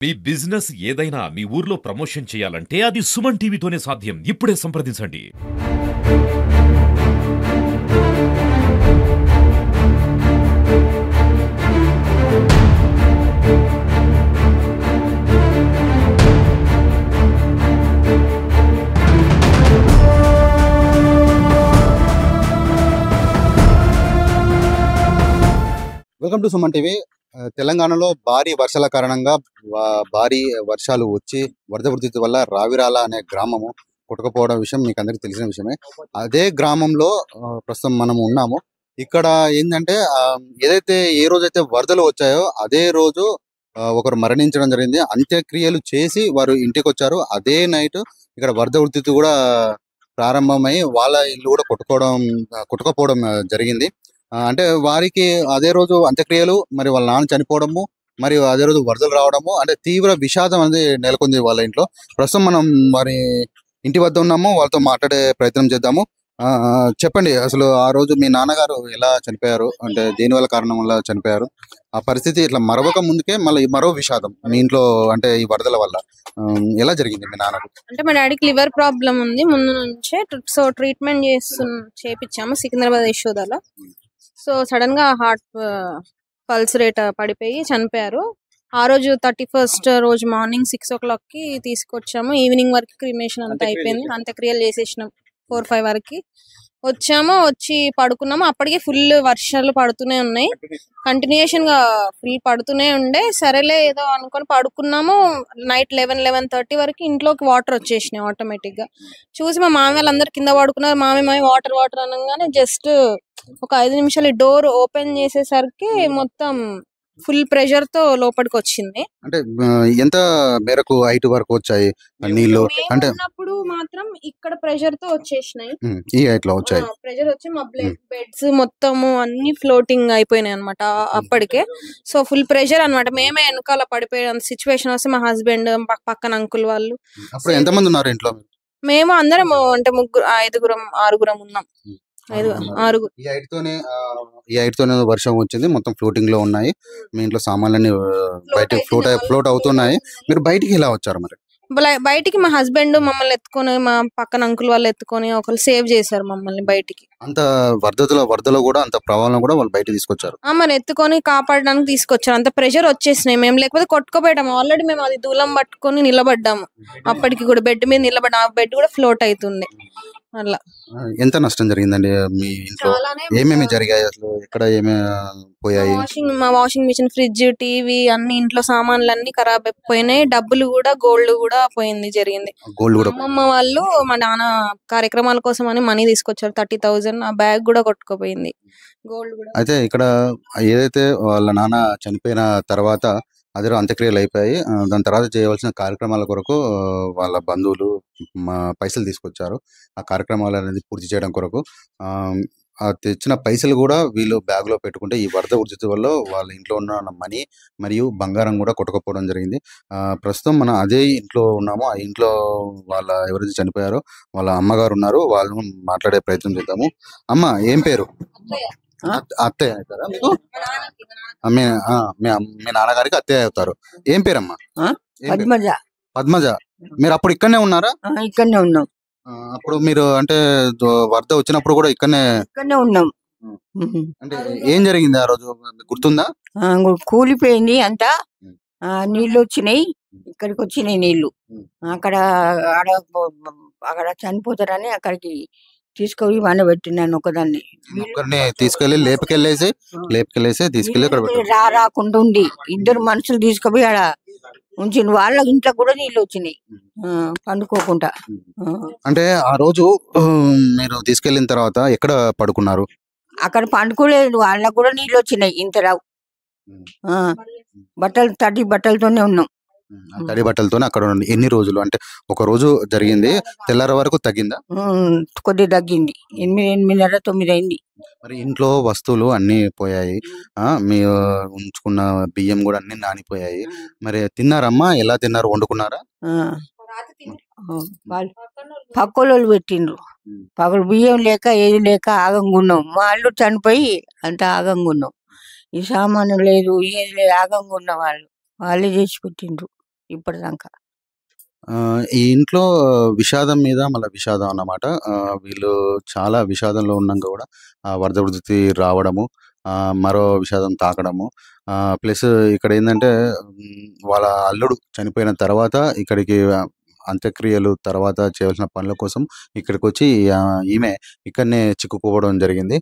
మీ business ఏదైనా మీ ఊర్లో promotion చేయాలంటే అది సుమన్ టీవీతోనే సాధ్యం. ఇప్పుడే సంప్రదించండి. Welcome to Suman TV. తెలంగాణలో భారీ వర్షాల కారణంగా భారీ వర్షాలు వచ్చి వరద ఉధృతి వల్ల రావిరాల అనే గ్రామము కొట్టుకుపోవడం విషయం మీకు అందరికీ తెలిసిన విషయమే. అదే గ్రామంలో ప్రస్తుతం మనం ఉన్నాము. ఇక్కడ ఏంటంటే ఏదైతే ఏ రోజైతే వరదలు వచ్చాయో అదే రోజు ఒకరు మరణించడం జరిగింది. అంత్యక్రియలు చేసి వారు ఇంటికి వచ్చారు. అదే నైట్ ఇక్కడ వరద ఉధృతి కూడా ప్రారంభమై వాళ్ళ ఇల్లు కూడా కొట్టుకుపోవడం జరిగింది. అంటే వారికి అదే రోజు అంత్యక్రియలు, మరి వాళ్ళ నాన్న చనిపోవడము, మరియు అదే రోజు వరదలు రావడము, అంటే తీవ్ర విషాదం అనేది నెలకొంది వాళ్ళ ఇంట్లో. ప్రస్తుతం మనం వారి ఇంటి వద్ద ఉన్నాము, వాళ్ళతో మాట్లాడే ప్రయత్నం చేద్దాము. చెప్పండి, అసలు ఆ రోజు మీ నాన్నగారు ఎలా చనిపోయారు, అంటే దేనివల్ల కారణం వల్ల చనిపోయారు, ఆ పరిస్థితి ఇట్లా మరొక ముందుకే మళ్ళీ మరో విషాదం మీ ఇంట్లో, అంటే ఈ వరదల వల్ల ఎలా జరిగింది మీ నాన్నకు? అంటే మా డాడీకి లివర్ ప్రాబ్లం ఉంది ముందు నుంచే. సో ట్రీట్మెంట్ చేపించాము సికింద్రాబాద్ యశోదాలో. సో సడన్ గా హార్ట్ పల్స్ రేట్ పడిపోయి చనిపోయారు. ఆ రోజు 31st రోజు మార్నింగ్ 6 o'clock కి తీసుకొచ్చాము. ఈవినింగ్ వరకు క్రిమేషన్ అంతా అయిపోయింది. అంత్యక్రియలు చేసేసినాం 4-5 వరకు. వచ్చి పడుకున్నాము. అప్పటికే ఫుల్ వర్షాలు పడుతూనే ఉన్నాయి, కంటిన్యూషన్ గా ఫుల్ పడుతూనే ఉండే. సరేలే ఏదో అనుకొని పడుకున్నాము. నైట్ 11-11:30 వరకు ఇంట్లోకి వాటర్ వచ్చేసినాయి ఆటోమేటిక్ గా. చూసి మా మామయ్య వాళ్ళందరూ కింద పడుకున్నారు. మామయ్య వాటర్ అనగానే జస్ట్ ఒక 5 నిమిషాలు డోర్ ఓపెన్ చేసేసరికి మొత్తం ఫుల్ ప్రెషర్ తో లోపలికి వచ్చింది. అంటే ఎంత మేరకు హైట్ వరకు వచ్చాయి నీళ్లు? అంటే ఉన్నప్పుడు మాత్రం ఇక్కడ ప్రెషర్ తో వచ్చేసినాయి. ఈ హైట్ లో వచ్చాయి. ప్రెషర్ వచ్చి మా బెడ్స్ మొత్తము అన్ని ఫ్లోటింగ్ అయిపోయినాయి అనమాట అప్పటికే. సో ఫుల్ ప్రెషర్ అనమాట. మేమే వెనకాల పడిపోయిన సిచ్యువేషన్ వస్తే మా హస్బెండ్, పక్కన అంకుల్ వాళ్ళు. అప్పుడు ఎంత మంది ఉన్నారు ఇంట్లో? మేము అందరం అంటే 6గురం ఉన్నాం. 6. ఈ హైట్ తోనే వర్షం వచ్చింది, మొత్తం ఫ్లోటింగ్ లో ఉన్నాయి. మీ ఇంట్లో సామాన్లన్నీ బయట ఫ్లోట్ అవుతున్నాయి. మీరు బయటికి ఎలా వచ్చారు మరి? బయటికి మా హస్బెండ్ మమ్మల్ని ఎత్తుకొని, మా పక్కన అంకుల్ వాళ్ళు ఎత్తుకొని ఒకరు సేవ్ చేశారు మమ్మల్ని బయటికి. అంత వరదలో కూడా అంత ప్రభావం కూడా వాళ్ళు బయట తీసుకొచ్చారు. మరి ఎత్తుకొని కాపాడడానికి తీసుకొచ్చారు. అంత ప్రెషర్ వచ్చేసినాయి. మేము లేకపోతే కొట్టుకుపోయాము. ఆల్రెడీ మేము అది దూలం పట్టుకొని నిలబడ్డాము. అప్పటికి కూడా బెడ్ మీద నిలబడ్డా, ఆ బెడ్ కూడా ఫ్లోట్ అవుతుంది. అలా ఎంత నష్టం జరిగిందండి మీ ఇంట్లో? ఏమేమి జరిగాయి అసలు? ఎక్కడ ఏమేమి పోయాయి? మా వాషింగ్ మిషన్, ఫ్రిడ్జ్, టీవీ అన్ని ఇంట్లో సామాన్లు అన్ని ఖరాబ్ అయిపోయినాయి. డబ్బులు కూడా, గోల్డ్ కూడా జరిగింది. అమ్మమ్మ వాళ్ళు మా నాన్న కార్యక్రమాల కోసం అని మనీ తీసుకొచ్చారు 30,000. ఆ బ్యాగ్ కూడా కొట్టుకుపోయింది, గోల్డ్ కూడా. అయితే ఇక్కడ ఏదైతే వాళ్ళ నాన్న చనిపోయిన తర్వాత అదే అంత్యక్రియలు అయిపోయాయి. దాని తర్వాత చేయవలసిన కార్యక్రమాల కొరకు వాళ్ళ బంధువులు పైసలు తీసుకొచ్చారు. ఆ కార్యక్రమాలు అనేది పూర్తి చేయడం కొరకు తెచ్చిన పైసలు కూడా వీళ్ళు బ్యాగ్ లో పెట్టుకుంటే ఈ వరద ఉధృతి వల్ల వాళ్ళ ఇంట్లో ఉన్న మనీ మరియు బంగారం కూడా కొట్టుకుపోవడం జరిగింది. ప్రస్తుతం మనం అదే ఇంట్లో ఉన్నాము. ఆ ఇంట్లో వాళ్ళ ఎవరైతే చనిపోయారో వాళ్ళ అమ్మగారు ఉన్నారు, వాళ్ళు మాట్లాడే ప్రయత్నం చేద్దాము. అమ్మ, ఏం పేరు? అత్తయ్య అవుతారా మీకు? మీ నాన్నగారికి అత్తయ్య అవుతారు. ఏం పేరమ్మా? పద్మజ. మీరు అప్పుడు ఇక్కడనే ఉన్నారా? ఇక్కడనే ఉన్నాం. అప్పుడు మీరు అంటే వరద వచ్చినప్పుడు కూడా ఇక్కడనే ఉన్నాం. అంటే ఏం జరిగింది ఆ రోజు గుర్తుందా? కూలిపోయింది అంతా, నీళ్లు వచ్చినాయి, ఇక్కడికి వచ్చినాయి నీళ్లు. అక్కడ చనిపోతారని అక్కడికి తీసుకొని పెట్టినాను ఒకదాన్ని. తీసుకెళ్లి తీసుకెళ్లి రాకుండా ఉండి 2 మనుషులు తీసుకుపోయి ఆడ ఉంచిన. వాళ్ళ ఇంట్లో కూడా నీళ్ళు వచ్చినాయి పండుకోకుండా. అంటే ఆ రోజు మీరు తీసుకెళ్లిన తర్వాత ఎక్కడ పడుకున్నారు? అక్కడ పండుకోలేదు, వాళ్ళకు కూడా నీళ్ళు వచ్చినాయి. ఇంత రావు, తడి బట్టలతోనే ఉన్నాం. తడి బట్టలతోనే అక్కడ ఎన్ని రోజులు? అంటే ఒక రోజు జరిగింది, తెల్లారి వరకు తగ్గిందా? కొద్దిగా తగ్గింది. 8:30, 9 అయింది. మరి ఇంట్లో వస్తువులు అన్ని పోయాయి, మీ ఉంచుకున్న బియ్యం కూడా అన్ని నానిపోయాయి. మరి తిన్నారమ్మా? ఎలా తిన్నారు? వండుకున్నారా? పక్కలోళ్ళు పెట్టిండ్రు. పక్కన బియ్యం లేక ఏది లేక ఆగంగా ఉన్నాం. మా అల్లు చనిపోయి అంత ఆగంగా ఉన్నాం. ఈ సామాను లేదు, ఏది లేదు, ఆగంగా ఉన్న వాళ్ళే చేసి పెట్టిండ్రు. ఇప్పటిదాకా. ఈ ఇంట్లో విషాదం మీద మళ్ళీ విషాదం అన్నమాట. వీళ్ళు చాలా విషాదంలో ఉన్నాక కూడా వరద ఉధృతి రావడము, మరో విషాదం తాకడము. ప్లస్ ఇక్కడ ఏంటంటే వాళ్ళ అల్లుడు చనిపోయిన తర్వాత ఇక్కడికి అంత్యక్రియలు తర్వాత చేయవలసిన పనుల కోసం ఇక్కడికి వచ్చి ఈమె ఇక్కడనే చిక్కుకోవడం జరిగింది.